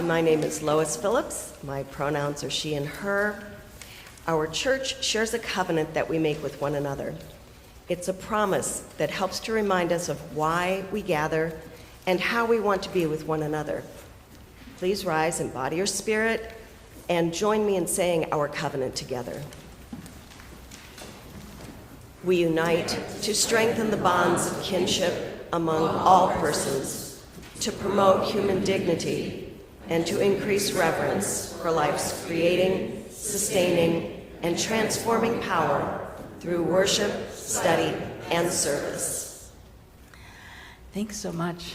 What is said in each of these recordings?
My name is Lois Phillips. My pronouns are she and her. Our church shares a covenant that we make with one another. It's a promise that helps to remind us of why we gather and how we want to be with one another. Please rise in body or spirit and join me in saying our covenant together. We unite to strengthen the bonds of kinship among all persons, to promote human dignity, and to increase reverence for life's creating, sustaining, and transforming power through worship, study, and service. Thanks so much.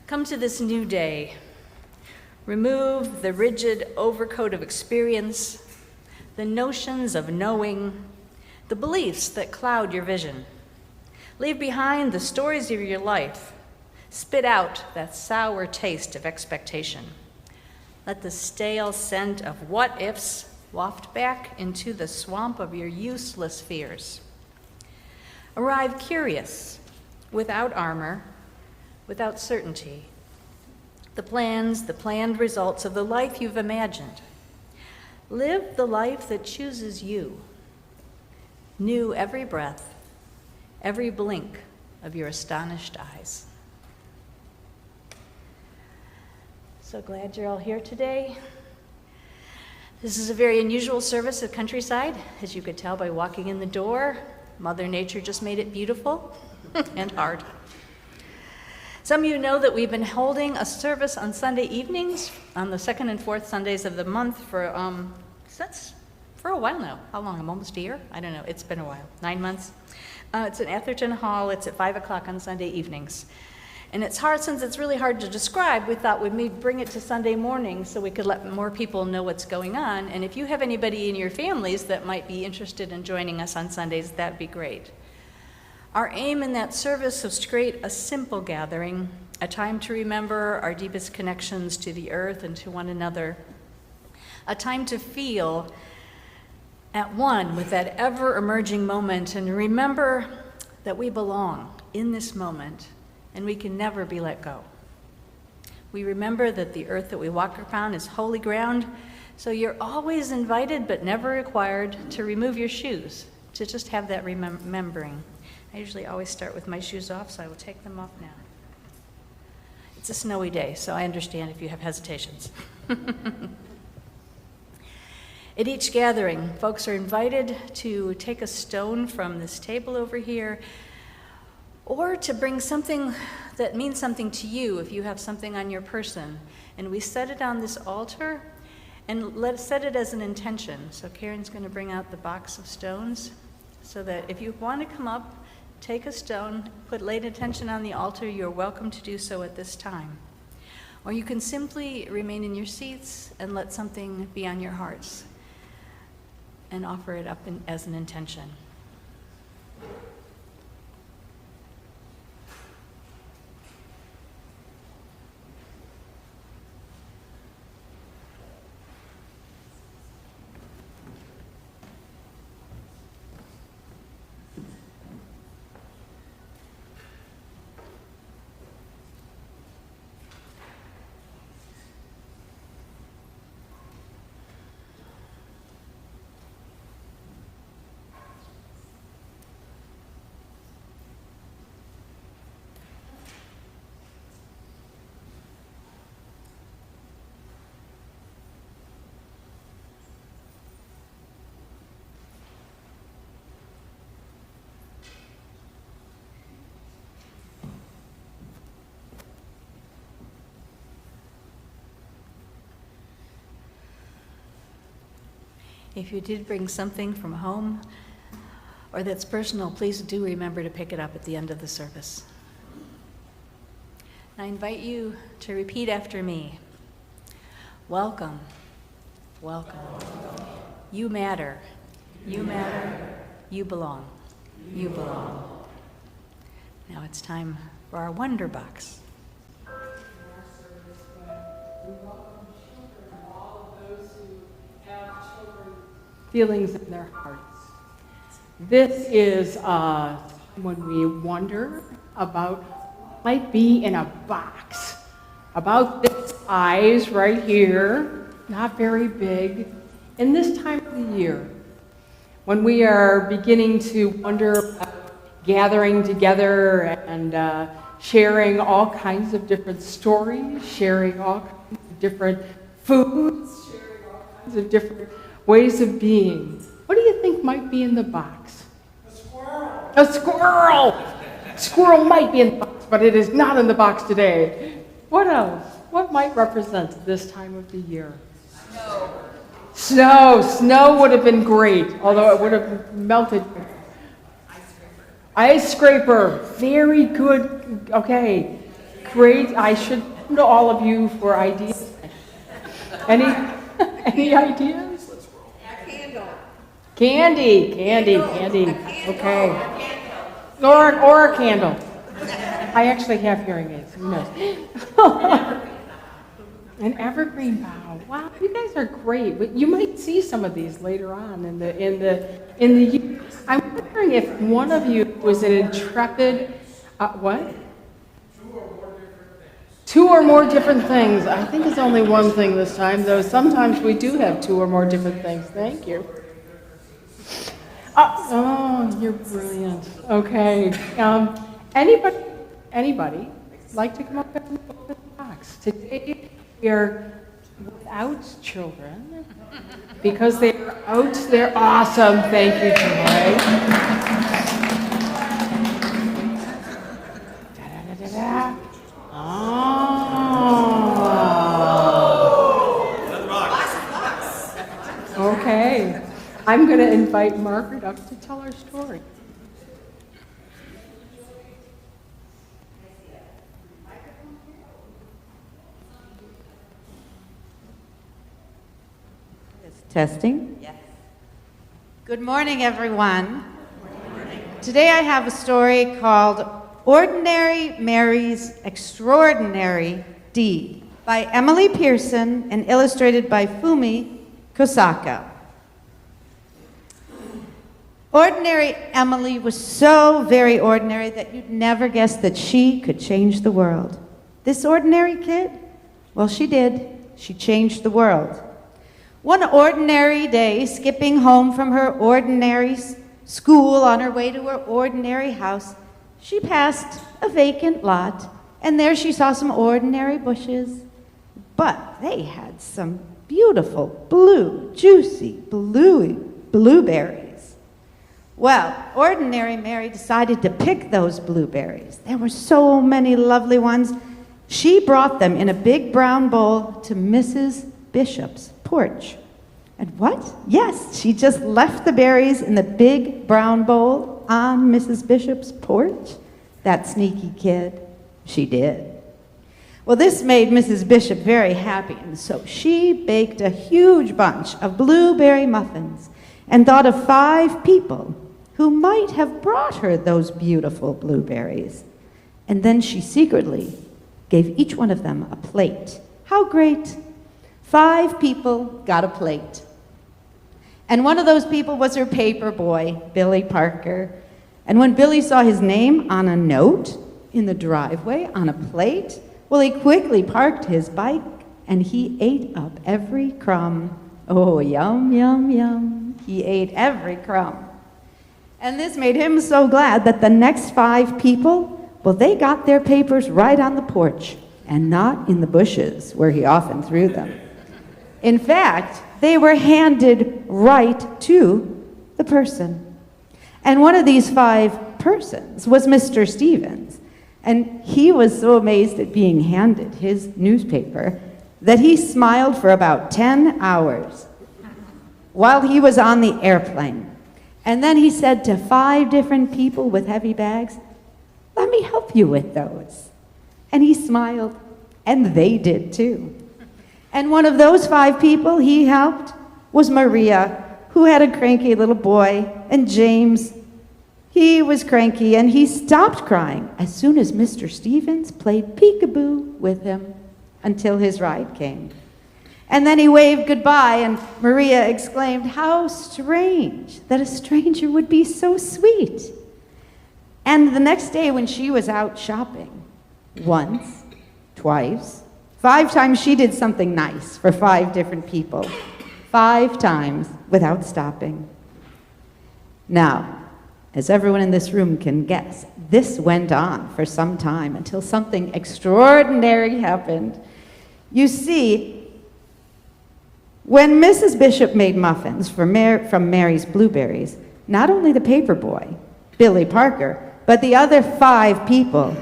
Come to this new day. Remove the rigid overcoat of experience, the notions of knowing, the beliefs that cloud your vision. Leave behind the stories of your life. Spit out that sour taste of expectation. Let the stale scent of what-ifs waft back into the swamp of your useless fears. Arrive curious, without armor, without certainty. The planned results of the life you've imagined. Live the life that chooses you. New every breath, every blink of your astonished eyes. So glad you're all here today. This is a very unusual service at Countryside, as you could tell by walking in the door. Mother Nature just made it beautiful and hard. Some of you know that we've been holding a service on Sunday evenings on the second and fourth Sundays of the month for a while now. How long? Almost a year? I don't know. It's been a while. 9 months. It's in Atherton Hall. It's at 5 o'clock on Sunday evenings. And it's hard, since it's really hard to describe, we thought we'd bring it to Sunday morning so we could let more people know what's going on. And if you have anybody in your families that might be interested in joining us on Sundays, that'd be great. Our aim in that service was to create a simple gathering, a time to remember our deepest connections to the earth and to one another, a time to feel at one with that ever-emerging moment and remember that we belong in this moment and we can never be let go. We remember that the earth that we walk upon is holy ground, so you're always invited but never required to remove your shoes, to just have that remembering. I usually always start with my shoes off, so I will take them off now. It's a snowy day, so I understand if you have hesitations. At each gathering, folks are invited to take a stone from this table over here, or to bring something that means something to you if you have something on your person. And we set it on this altar and set it as an intention. So Karen's going to bring out the box of stones so that if you want to come up, take a stone, lay an intention on the altar, you're welcome to do so at this time. Or you can simply remain in your seats and let something be on your hearts and offer it up as an intention. If you did bring something from home or that's personal, please do remember to pick it up at the end of the service. I invite you to repeat after me. Welcome, welcome. You matter, you matter, you belong, you belong. Now it's time for our Wonder Box. Feelings in their hearts. This is when we wonder about what might be in a box. About this size right here, not very big, in this time of the year, when we are beginning to wonder about gathering together and sharing all kinds of different stories, sharing all kinds of different foods, sharing all kinds of different ways of being. What do you think might be in the box? A squirrel. A squirrel! Squirrel might be in the box, but it is not in the box today. What else? What might represent this time of the year? Snow. Snow. Snow would have been great, although it would have melted. Ice scraper. Very good. Okay. Great. I should come to all of you for ideas. Any ideas? Candy. Okay. Or a candle. I actually have hearing aids. Who knows? An evergreen bough. Wow, you guys are great. But you might see some of these later on in the year. I'm wondering if one of you was an intrepid. What? Two or more different things. I think it's only one thing this time, though sometimes we do have two or more different things. Thank you. Oh, you're brilliant. Okay. Anybody like to come up and open the box? Today we are without children because they're out. They're awesome. Thank you, Joy. Da-da-da-da-da. Oh. Okay. I'm going to invite Margaret up to tell our story. Testing? Yes. Good morning, everyone. Good morning. Today I have a story called Ordinary Mary's Extraordinary Deed by Emily Pearson and illustrated by Fumi Kosaka. Ordinary Emily was so very ordinary that you'd never guess that she could change the world. This ordinary kid? Well, she did. She changed the world. One ordinary day, skipping home from her ordinary school on her way to her ordinary house, she passed a vacant lot And there she saw some ordinary bushes, but they had some beautiful blue, juicy blueberries. Well, ordinary Mary decided to pick those blueberries. There were so many lovely ones. She brought them in a big brown bowl to Mrs. Bishop's porch. And what? Yes, she just left the berries in the big brown bowl on Mrs. Bishop's porch. That sneaky kid. She did. Well, this made Mrs. Bishop very happy, and so she baked a huge bunch of blueberry muffins and thought of 5 people who might have brought her those beautiful blueberries. And then she secretly gave each one of them a plate. How great! 5 people got a plate. And one of those people was her paper boy, Billy Parker. And when Billy saw his name on a note in the driveway on a plate, well, he quickly parked his bike and he ate up every crumb. Oh, yum, yum, yum. He ate every crumb. And this made him so glad that the next 5 people, well, they got their papers right on the porch and not in the bushes where he often threw them. In fact, they were handed right to the person. And one of these 5 persons was Mr. Stevens. And he was so amazed at being handed his newspaper that he smiled for about 10 hours while he was on the airplane. And then he said to 5 different people with heavy bags, "Let me help you with those." And he smiled, and they did too. And one of those 5 people he helped was Maria, who had a cranky little boy, and James. He was cranky, and he stopped crying as soon as Mr. Stevens played peekaboo with him until his ride came. And then he waved goodbye, and Maria exclaimed, "How strange that a stranger would be so sweet." And the next day when she was out shopping, once, twice, 5 times she did something nice for 5 different people, 5 times without stopping. Now, as everyone in this room can guess, this went on for some time until something extraordinary happened. You see, when Mrs. Bishop made muffins from Mary's blueberries, not only the paper boy, Billy Parker, but the other 5 people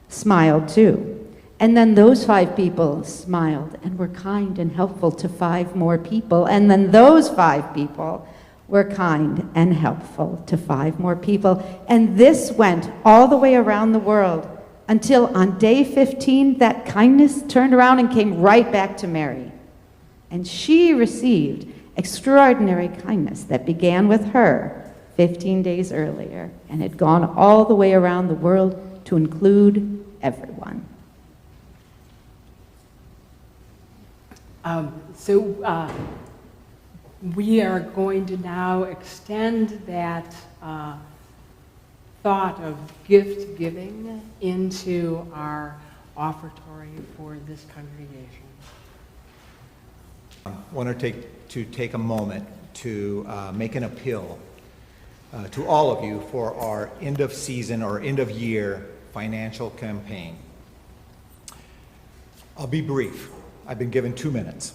smiled too. And then those 5 people smiled and were kind and helpful to 5 more people. And then those 5 people were kind and helpful to 5 more people. And this went all the way around the world until on day 15, that kindness turned around and came right back to Mary. And she received extraordinary kindness that began with her 15 days earlier and had gone all the way around the world to include everyone. We are going to now extend that thought of gift giving into our offertory for this congregation. I want to take a moment to make an appeal to all of you for our end of season or end of year financial campaign. I'll be brief. I've been given 2 minutes.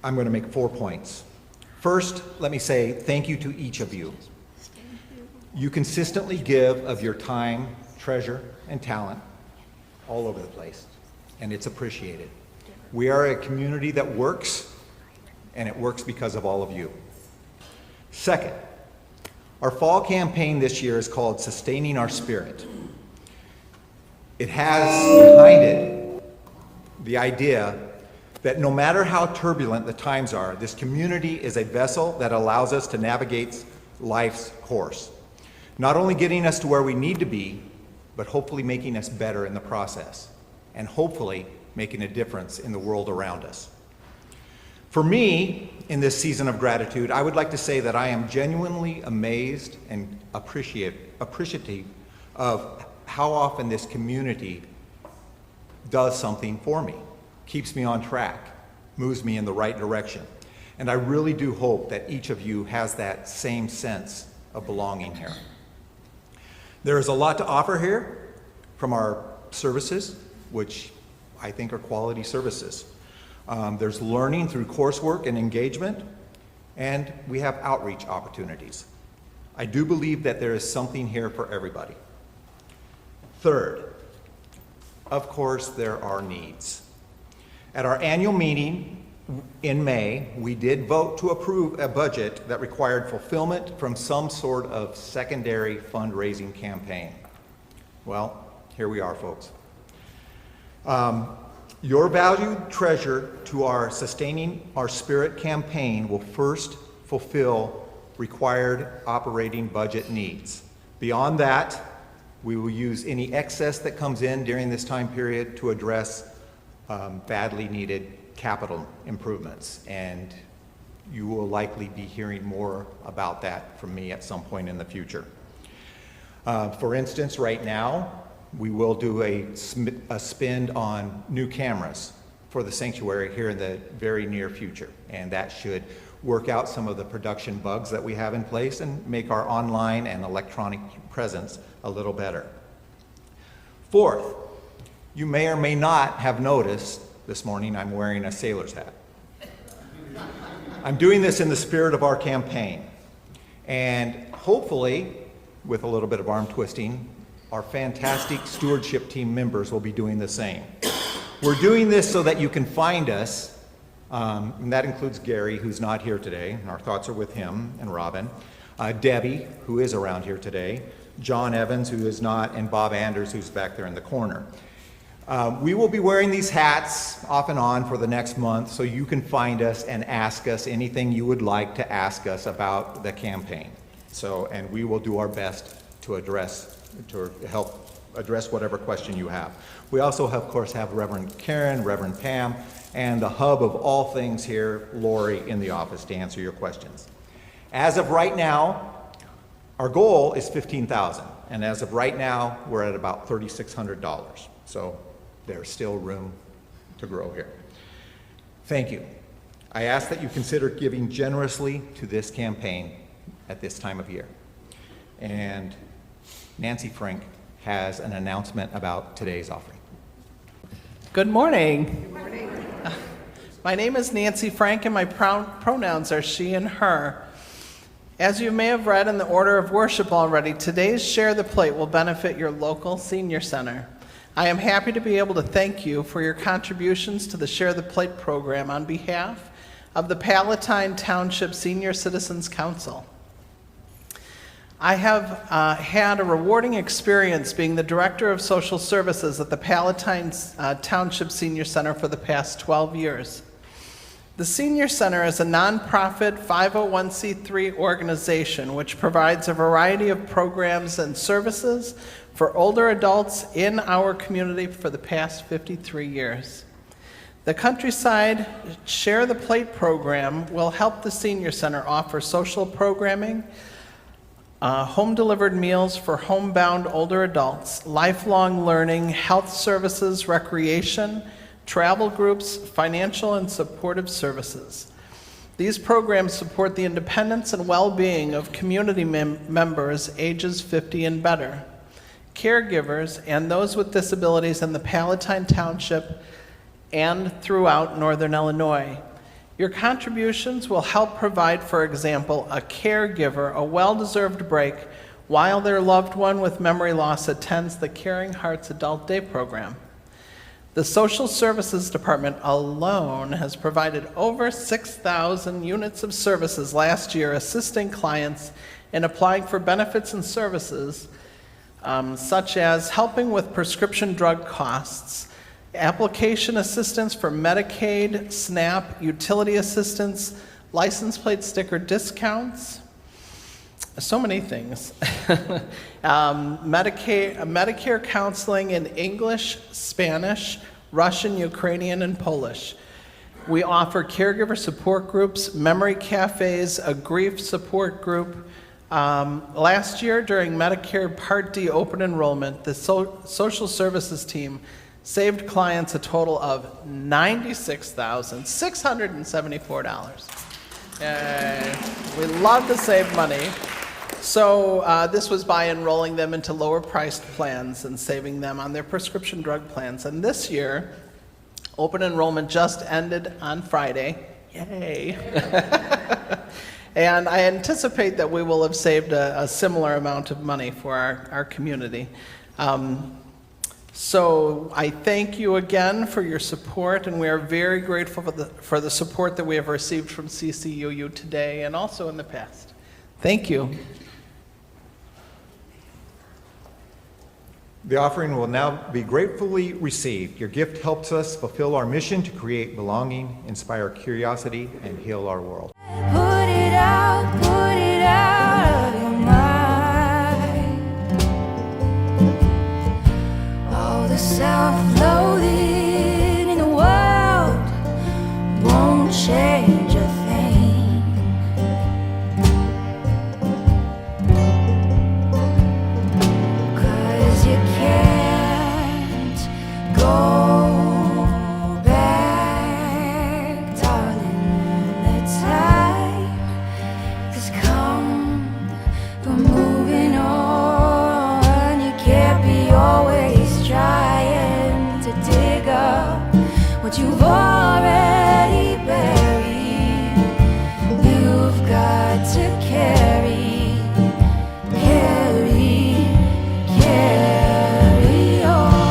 I'm going to make 4 points. First, let me say thank you to each of you. You consistently give of your time, treasure, and talent all over the place, and it's appreciated. We are a community that works, and it works because of all of you. Second, our fall campaign this year is called Sustaining Our Spirit. It has behind it the idea that no matter how turbulent the times are, this community is a vessel that allows us to navigate life's course. Not only getting us to where we need to be, but hopefully making us better in the process, and hopefully making a difference in the world around us. For me, in this season of gratitude, I would like to say that I am genuinely amazed and appreciative of how often this community does something for me, keeps me on track, moves me in the right direction. And I really do hope that each of you has that same sense of belonging here. There is a lot to offer here, from our services, which I think are quality services. There's learning through coursework and engagement, and we have outreach opportunities. I do believe that there is something here for everybody. Third, of course, there are needs. At our annual meeting in May, we did vote to approve a budget that required fulfillment from some sort of secondary fundraising campaign. Well, here we are, folks. Your valued treasure to our Sustaining Our Spirit campaign will first fulfill required operating budget needs. Beyond that, we will use any excess that comes in during this time period to address badly needed capital improvements. And you will likely be hearing more about that from me at some point in the future. For instance, right now, we will do a spend on new cameras for the sanctuary here in the very near future. And that should work out some of the production bugs that we have in place and make our online and electronic presence a little better. Fourth, you may or may not have noticed this morning I'm wearing a sailor's hat. I'm doing this in the spirit of our campaign. And hopefully, with a little bit of arm twisting, our fantastic stewardship team members will be doing the same. We're doing this so that you can find us, and that includes Gary, who's not here today, and our thoughts are with him and Robin, Debbie, who is around here today, John Evans, who is not, and Bob Anders, who's back there in the corner. We will be wearing these hats off and on for the next month so you can find us and ask us anything you would like to ask us about the campaign. And we will do our best to help address whatever question you have. We also, of course, have Reverend Karen, Reverend Pam, and the hub of all things here, Lori, in the office to answer your questions. As of right now, our goal is $15,000, and as of right now, we're at about $3,600. So there's still room to grow here. Thank you. I ask that you consider giving generously to this campaign at this time of year. And Nancy Frank has an announcement about today's offering. Good morning. Good morning. My name is Nancy Frank, and my pronouns are she and her. As you may have read in the order of worship already, today's Share the Plate will benefit your local senior center. I am happy to be able to thank you for your contributions to the Share the Plate program on behalf of the Palatine Township Senior Citizens Council. I have had a rewarding experience being the Director of Social Services at the Palatine Township Senior Center for the past 12 years. The Senior Center is a nonprofit 501c3 organization which provides a variety of programs and services for older adults in our community for the past 53 years. The Countryside Share the Plate program will help the Senior Center offer social programming, home-delivered meals for homebound older adults, lifelong learning, health services, recreation, travel groups, financial and supportive services. These programs support the independence and well-being of community members ages 50 and better, caregivers, and those with disabilities in the Palatine Township and throughout Northern Illinois. Your contributions will help provide, for example, a caregiver a well-deserved break while their loved one with memory loss attends the Caring Hearts Adult Day program. The Social Services Department alone has provided over 6,000 units of services last year, assisting clients in applying for benefits and services, such as helping with prescription drug costs, application assistance for Medicaid, SNAP, utility assistance, license plate sticker discounts, so many things. Medicare counseling in English, Spanish, Russian, Ukrainian, and Polish. We offer caregiver support groups, memory cafes, a grief support group. Last year, during Medicare Part D open enrollment, the social services team saved clients a total of $96,674. We love to save money. So this was by enrolling them into lower priced plans and saving them on their prescription drug plans. And this year, open enrollment just ended on Friday. Yay. And I anticipate that we will have saved a similar amount of money for our community. So I thank you again for your support, and we are very grateful for the support that we have received from CCUU today and also in the past. Thank you. The offering will now be gratefully received. Your gift helps us fulfill our mission to create belonging, inspire curiosity, and heal our world. Put it out of your mind. All the self-loathing in the world won't change a thing. 'Cause you can't go back, darling. The time has come for moving on. You can't be always trying to dig up what you've already buried. You've got to carry on. Carry on.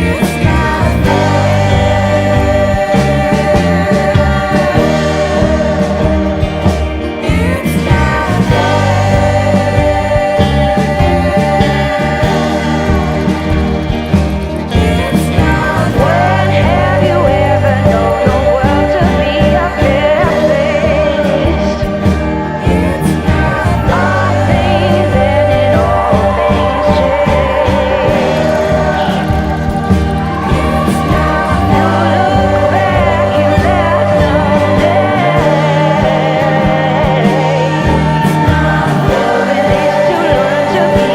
It's not It's not It's not When have you ever known the world to be a fair place? It's not all things ending, all things change. It's not you look back, you left Loving is to learn to be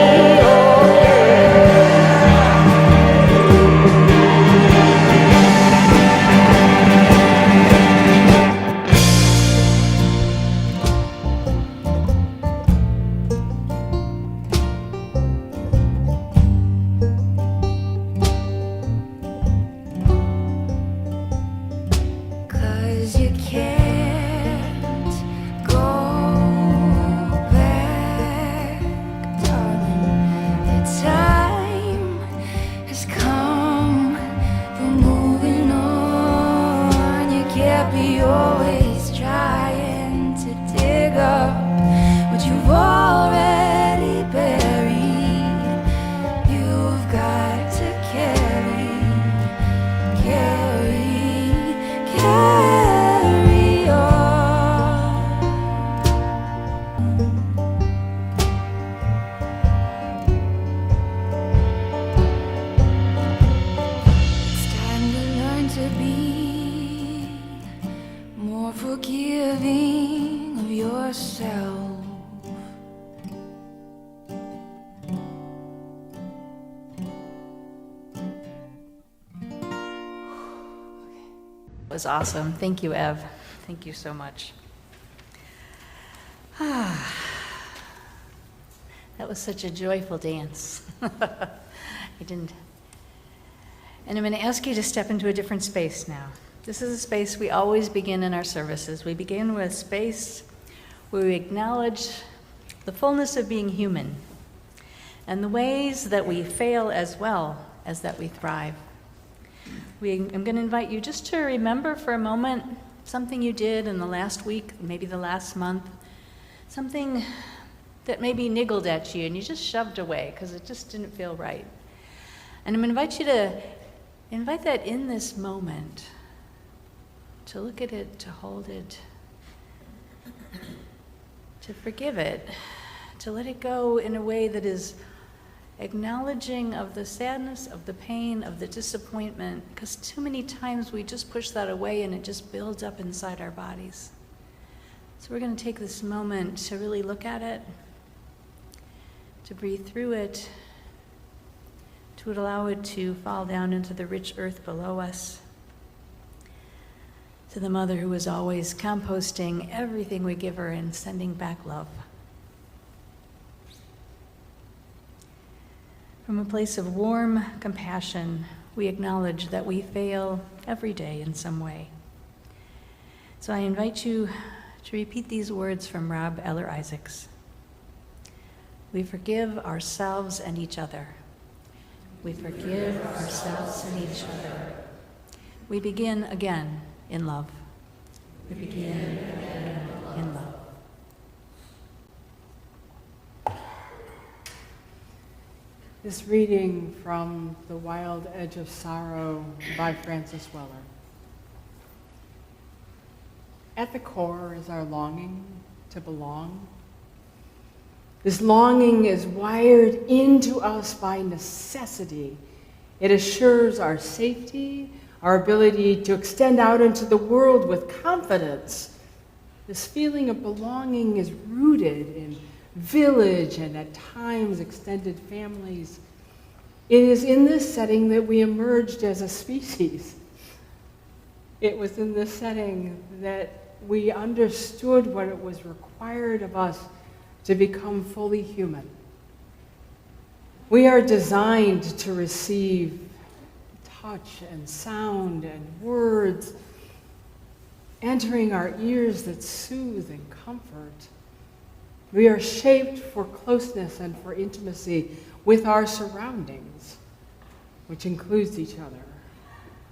Cause you can't go back, darling. The time has come for moving on. You can't be always trying to dig up what you've already buried. You've got to carry It's time to learn to be more forgiving of yourself. It was awesome. Thank you, Ev. Thank you so much. That was such a joyful dance. I didn't. And I'm going to ask you to step into a different space now. This is a space we always begin in our services. We begin with a space where we acknowledge the fullness of being human and the ways that we fail as well as that we thrive. I'm going to invite you just to remember for a moment something you did in the last week, maybe the last month, something that maybe niggled at you and you just shoved away because it just didn't feel right. And I'm going to invite you to invite that in this moment, to look at it, to hold it, to forgive it, to let it go in a way that is acknowledging of the sadness, of the pain, of the disappointment, because too many times we just push that away and it just builds up inside our bodies. So we're going to take this moment to really look at it, to breathe through it, to allow it to fall down into the rich earth below us, to the mother who is always composting everything we give her and sending back love. From a place of warm compassion, we acknowledge that we fail every day in some way. So I invite you to repeat these words from Rob Eller Isaacs. We forgive ourselves and each other. We forgive ourselves and each other. We begin again in love. We begin again in love. This reading from The Wild Edge of Sorrow by Francis Weller. At the core is our longing to belong. This longing is wired into us by necessity. It assures our safety, our ability to extend out into the world with confidence. This feeling of belonging is rooted in village and at times extended families. It is in this setting that we emerged as a species. It was in this setting that we understood what it was required of us to become fully human. We are designed to receive touch and sound and words entering our ears that soothe and comfort. We are shaped for closeness and for intimacy with our surroundings, which includes each other.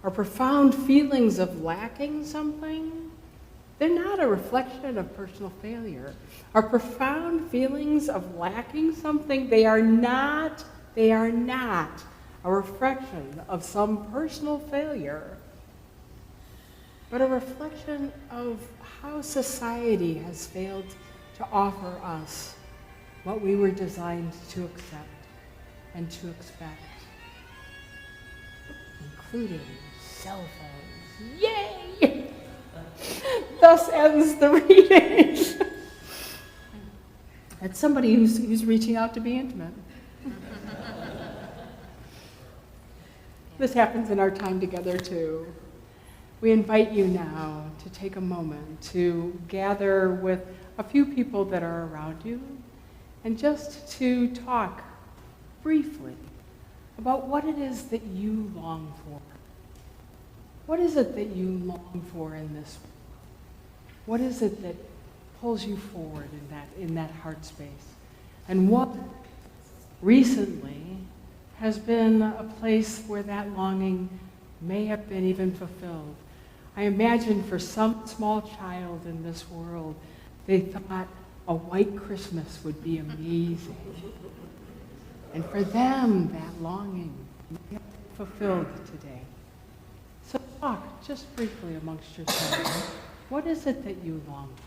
Our profound feelings of lacking something, they're not a reflection of personal failure. Our profound feelings of lacking something, they are not a reflection of some personal failure, but a reflection of how society has failed to offer us what we were designed to accept and to expect, including cell phones. Yay! Thus ends the reading. That's somebody who's reaching out to be intimate. This happens in our time together too. We invite you now to take a moment to gather with a few people that are around you and just to talk briefly about what it is that you long for. What is it that you long for in this world? What is it that pulls you forward in that heart space? And what recently has been a place where that longing may have been even fulfilled? I imagine for some small child in this world, they thought a white Christmas would be amazing. And for them, that longing may have been fulfilled today. So talk just briefly amongst yourselves. What is it that you long for?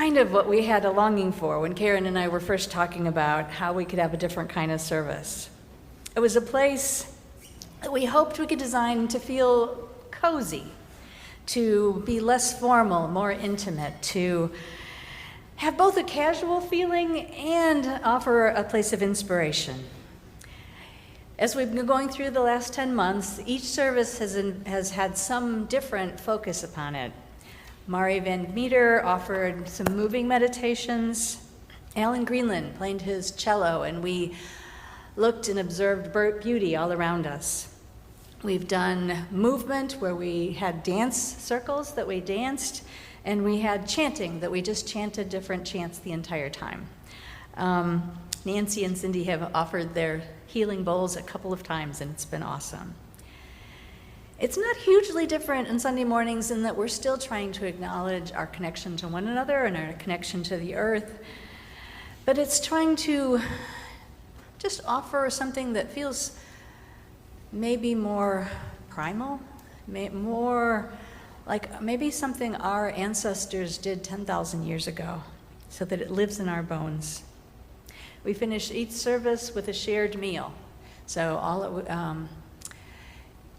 kind of what we had a longing for when Karen and I were first talking about how we could have a different kind of service. It was a place that we hoped we could design to feel cozy, to be less formal, more intimate, to have both a casual feeling and offer a place of inspiration. As we've been going through the last 10 months, each service has had some different focus upon it. Mari Van Meter offered some moving meditations. Alan Greenland played his cello, and we looked and observed beauty all around us. We've done movement where we had dance circles that we danced, and we had chanting that we just chanted different chants the entire time. Nancy and Cindy have offered their healing bowls a couple of times, and it's been awesome. It's not hugely different on Sunday mornings in that we're still trying to acknowledge our connection to one another and our connection to the earth, but it's trying to just offer something that feels maybe more primal, more like maybe something our ancestors did 10,000 years ago, so that it lives in our bones. We finish each service with a shared meal. So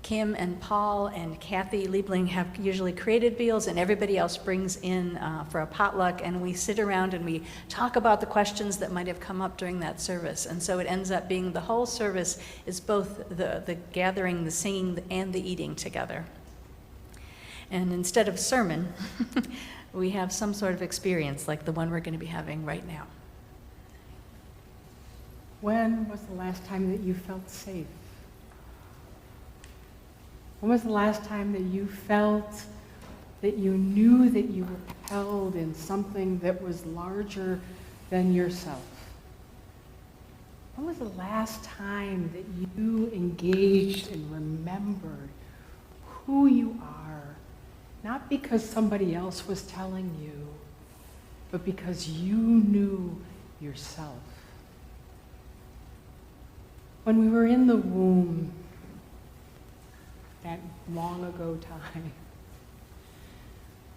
Kim and Paul and Kathy Liebling have usually created meals, and everybody else brings in for a potluck, and we sit around and we talk about the questions that might have come up during that service. And so it ends up being the whole service is both the gathering, the singing, and the eating together. And instead of sermon, we have some sort of experience like the one we're going to be having right now. When was the last time that you felt safe? When was the last time that you felt that you knew that you were held in something that was larger than yourself? When was the last time that you engaged and remembered who you are, not because somebody else was telling you, but because you knew yourself? When we were in the womb, that long ago time,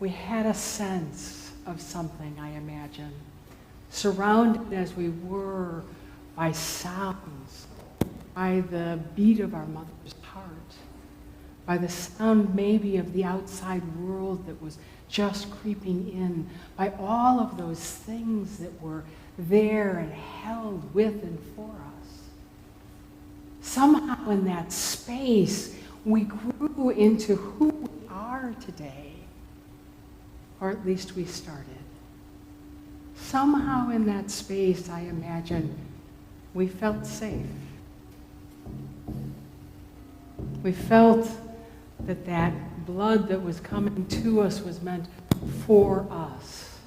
we had a sense of something, I imagine, surrounded as we were by sounds, by the beat of our mother's heart, by the sound maybe of the outside world that was just creeping in, by all of those things that were there and held with and for us. Somehow in that space, we grew into who we are today, or at least we started. Somehow in that space, I imagine, we felt safe. We felt that that blood that was coming to us was meant for us.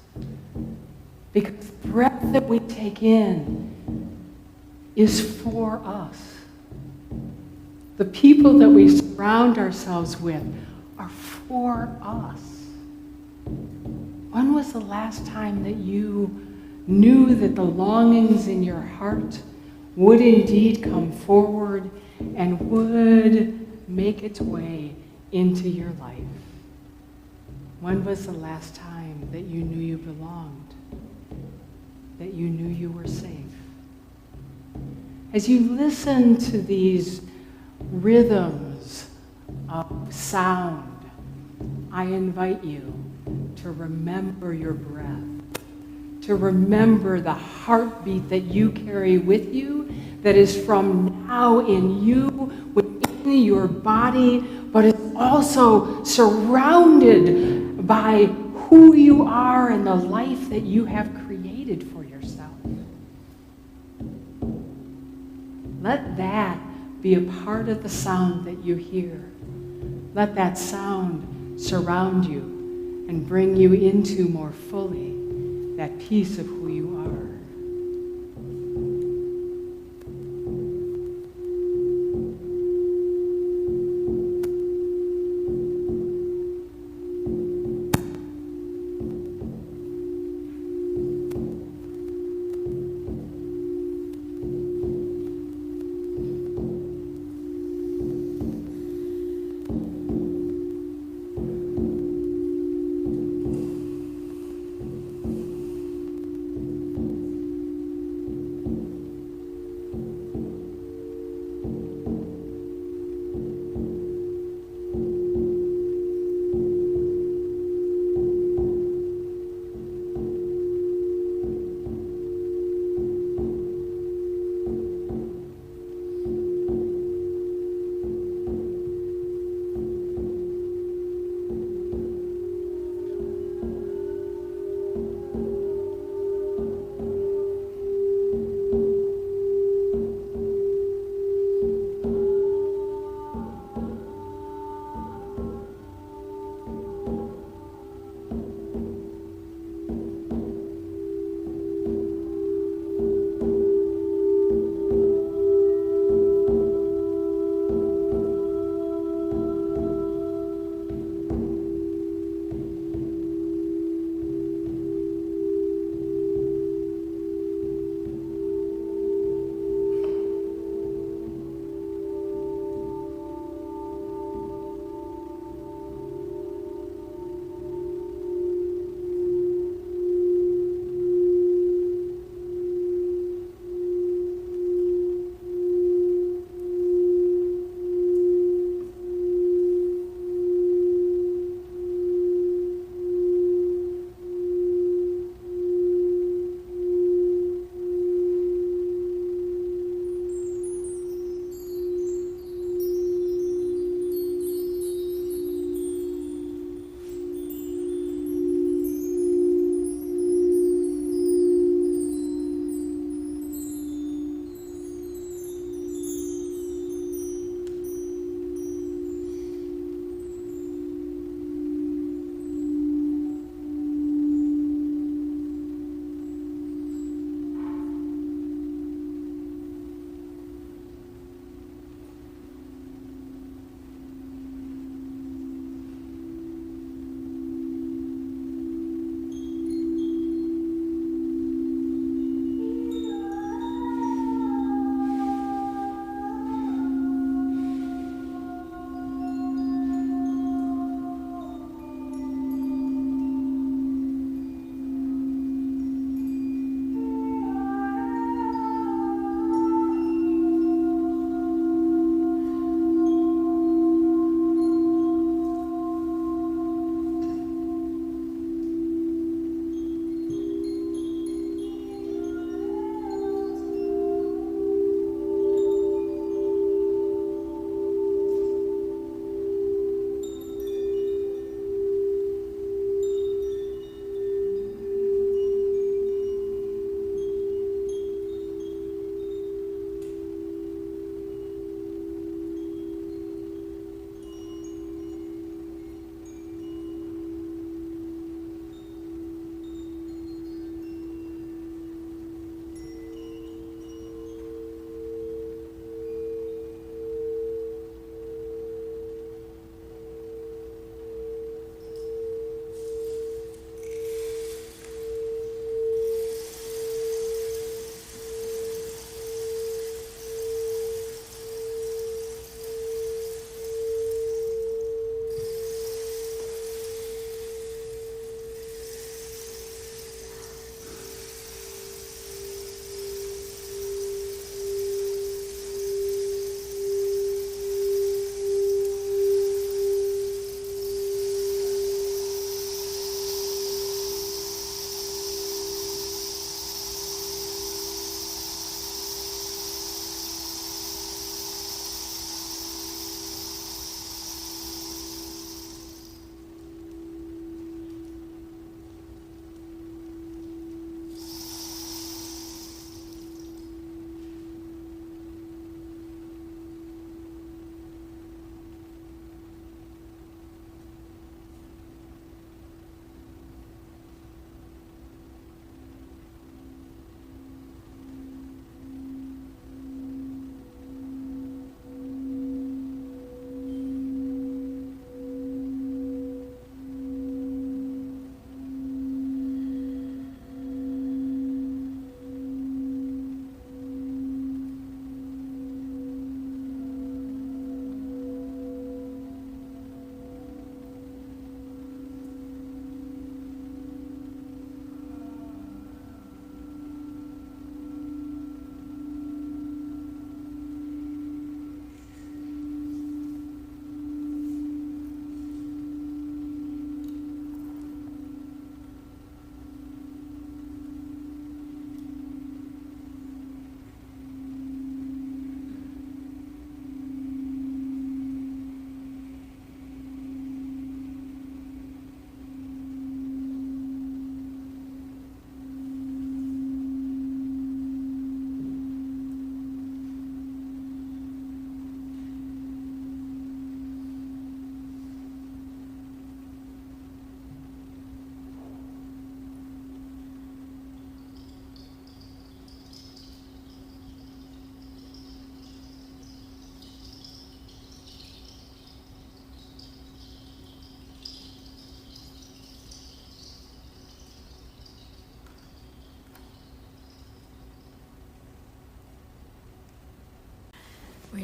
Because the breath that we take in is for us. The people that we surround ourselves with are for us. When was the last time that you knew that the longings in your heart would indeed come forward and would make its way into your life? When was the last time that you knew you belonged? That you knew you were safe? As you listen to these rhythms of sound, I invite you to remember your breath, to remember the heartbeat that you carry with you, that is from now in you, within your body, but is also surrounded by who you are and the life that you have created for yourself. Let that be a part of the sound that you hear. Let that sound surround you and bring you into more fully that piece of who you are.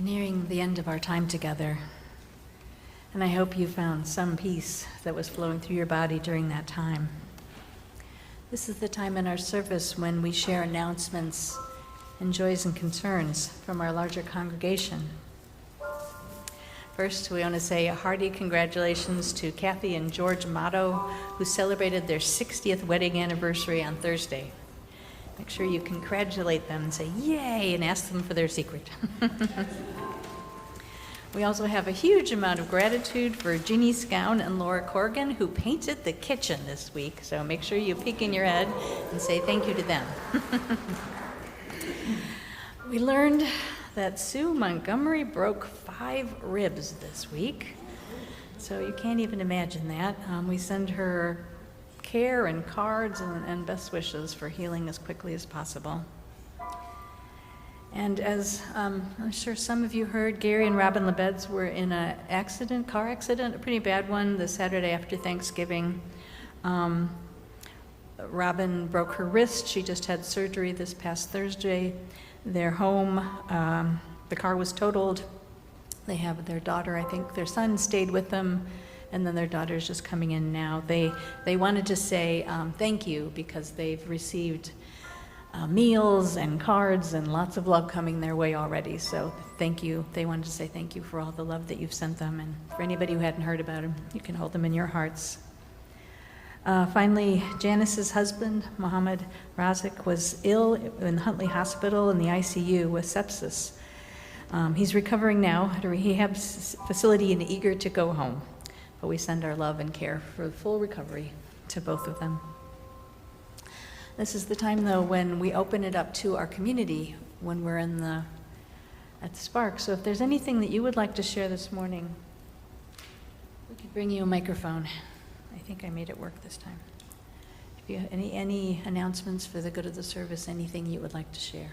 We're nearing the end of our time together, and I hope you found some peace that was flowing through your body during that time. This is the time in our service when we share announcements and joys and concerns from our larger congregation. First, we want to say a hearty congratulations to Kathy and George Motto, who celebrated their 60th wedding anniversary on Thursday. Make sure you congratulate them and say, yay, and ask them for their secret. We also have a huge amount of gratitude for Jeannie Scown and Laura Corrigan, who painted the kitchen this week. So make sure you peek in your head and say thank you to them. We learned that Sue Montgomery broke 5 ribs this week. So you can't even imagine that. We send her care and cards and best wishes for healing as quickly as possible. And as I'm sure some of you heard, Gary and Robin Lebeds were in a car accident, a pretty bad one, the Saturday after Thanksgiving. Robin broke her wrist. She just had surgery this past Thursday. They're home. The car was totaled. They have their daughter, I think their son stayed with them, and then their daughter's just coming in now. They wanted to say thank you because they've received meals and cards and lots of love coming their way already. So thank you. They wanted to say thank you for all the love that you've sent them. And for anybody who hadn't heard about them, you can hold them in your hearts. Finally, Janice's husband, Mohammed Razik, was ill in Huntley Hospital in the ICU with sepsis. He's recovering now at a rehab facility and eager to go home. But we send our love and care for full recovery to both of them. This is the time, though, when we open it up to our community when we're at the Spark. So if there's anything that you would like to share this morning, we could bring you a microphone. I think I made it work this time. If you have any announcements for the good of the service, anything you would like to share.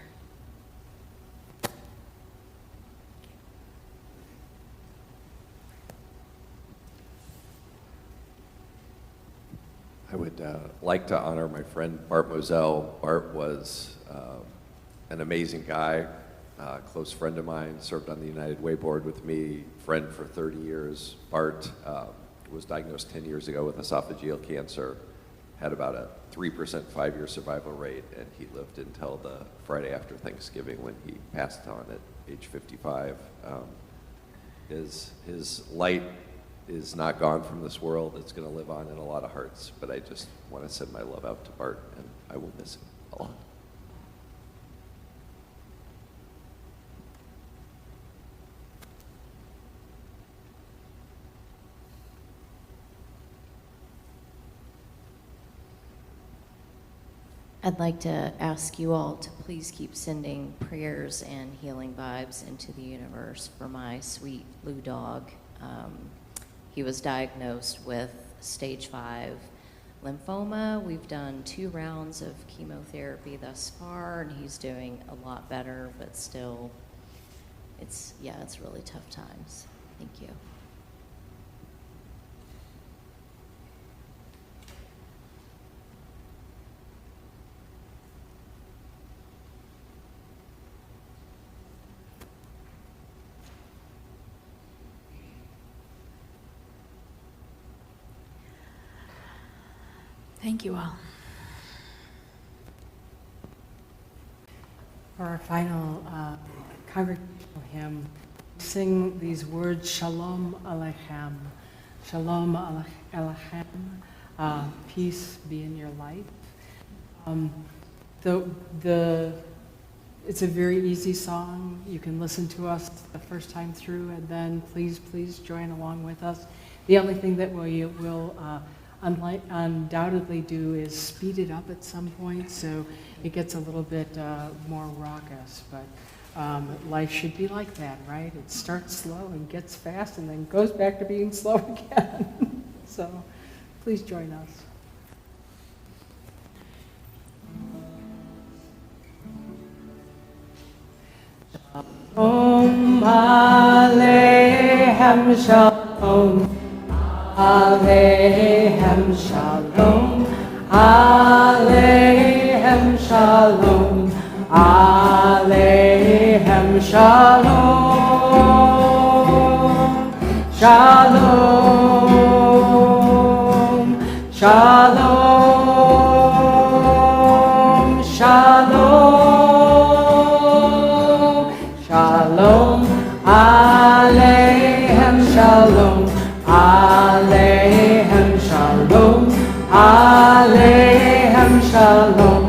I would like to honor my friend Bart Moselle. Bart was an amazing guy, close friend of mine, served on the United Way board with me, friend for 30 years. Bart was diagnosed 10 years ago with esophageal cancer, had about a 3% 5-year survival rate, and he lived until the Friday after Thanksgiving when he passed on at age 55. His light is not gone from this world. It's going to live on in a lot of hearts, but I just want to send my love out to Bart, and I will miss him a lot. I'd like to ask you all to please keep sending prayers and healing vibes into the universe for my sweet blue dog. He was diagnosed with stage 5 lymphoma. We've done 2 rounds of chemotherapy thus far, and he's doing a lot better, but still, it's really tough times. Thank you. Thank you all. For our final congregational hymn, sing these words, Shalom Aleichem. Shalom Aleichem. Peace be in your life. It's a very easy song. You can listen to us the first time through, and then please join along with us. The only thing that we will undoubtedly do is speed it up at some point, so it gets a little bit more raucous, but life should be like that, right? It starts slow and gets fast and then goes back to being slow again. So please join us. Shalom Aleichem Shalom Aleichem Shalom, Aleichem Shalom, Aleichem Shalom. Shalom, shalom, shalom, shalom, aleichem shalom, aleichem shalom, aleichem shalom,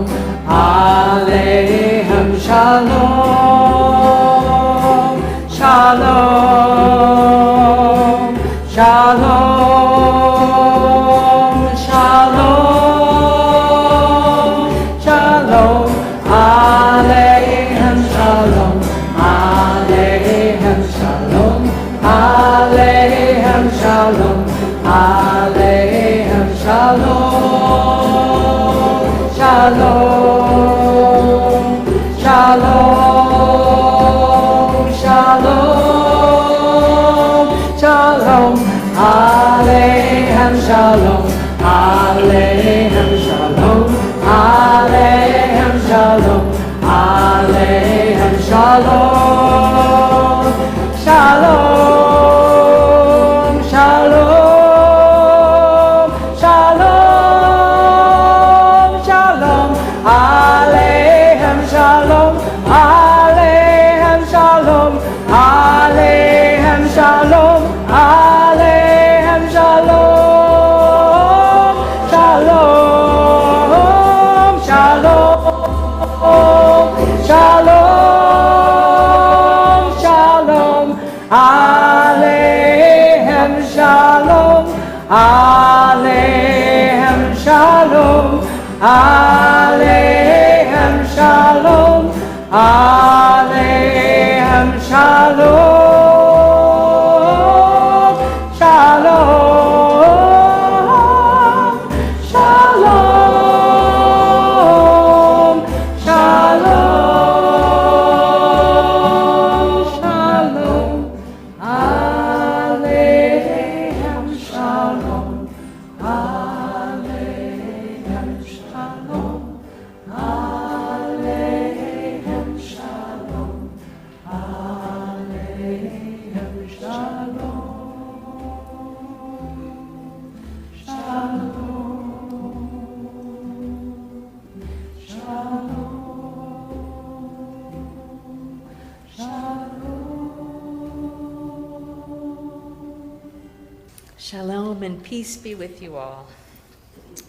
aleichem shalom, shalom, shalom, shalom, shalom, aleichem shalom, aleichem shalom, aleichem shalom, aleichem shalom, shalom, shalom, shalom, shalom, aleichem shalom, aleichem shalom, aleichem shalom, aleichem shalom, shalom, shalom, shalom, shalom, aleichem shalom, aleichem shalom, aleichem shalom, aleichem shalom, shalom, shalom, shalom, shalom, aleichem shalom, aleichem shalom, aleichem shalom, aleichem shalom, shalom, shalom, shalom, shalom, aleichem shalom, aleichem shalom, aleichem shalom, aleichem Shalom and peace be with you all.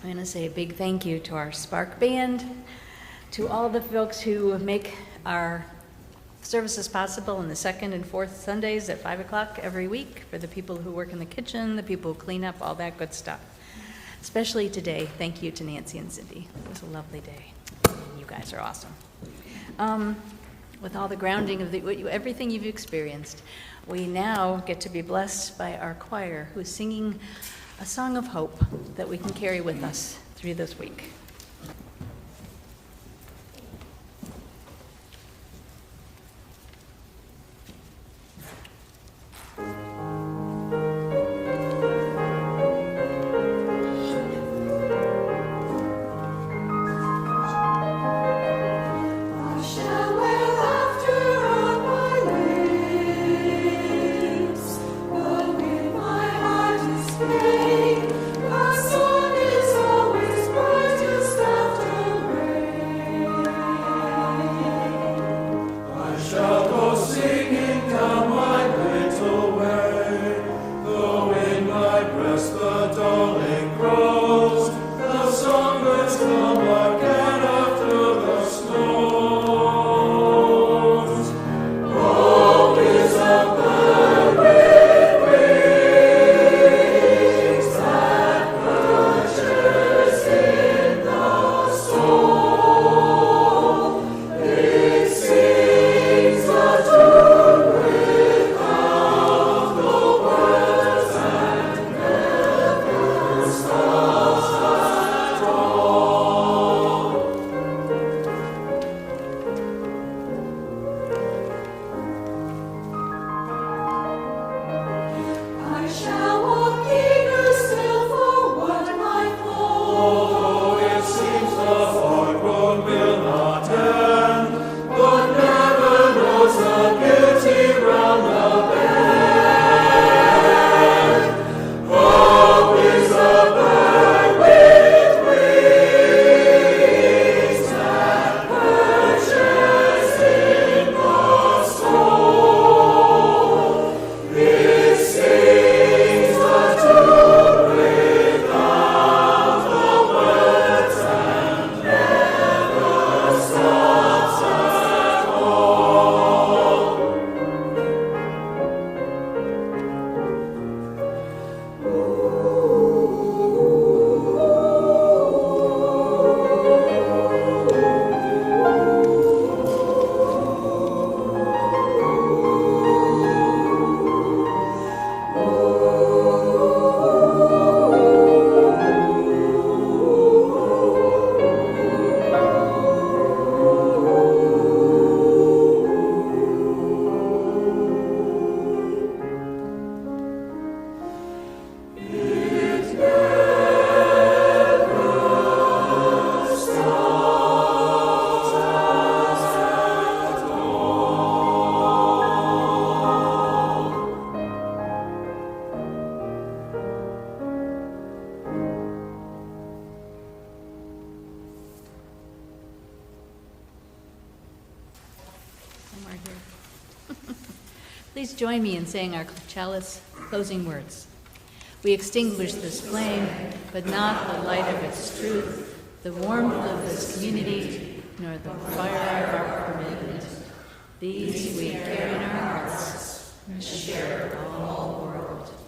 I'm going to say a big thank you to our Spark Band, to all the folks who make our services possible on the second and fourth Sundays at 5 o'clock every week, for the people who work in the kitchen, the people who clean up, all that good stuff. Especially today, thank you to Nancy and Cindy. It was a lovely day. And you guys are awesome. With all the grounding of everything you've experienced, we now get to be blessed by our choir, who's singing a song of hope that we can carry with us through this week. strong. here. Please join me in saying our chalice closing words. We extinguish this flame, but not the light of its truth, the warmth of this community, nor the fire of our commitment. These we carry in our hearts and share with all the world.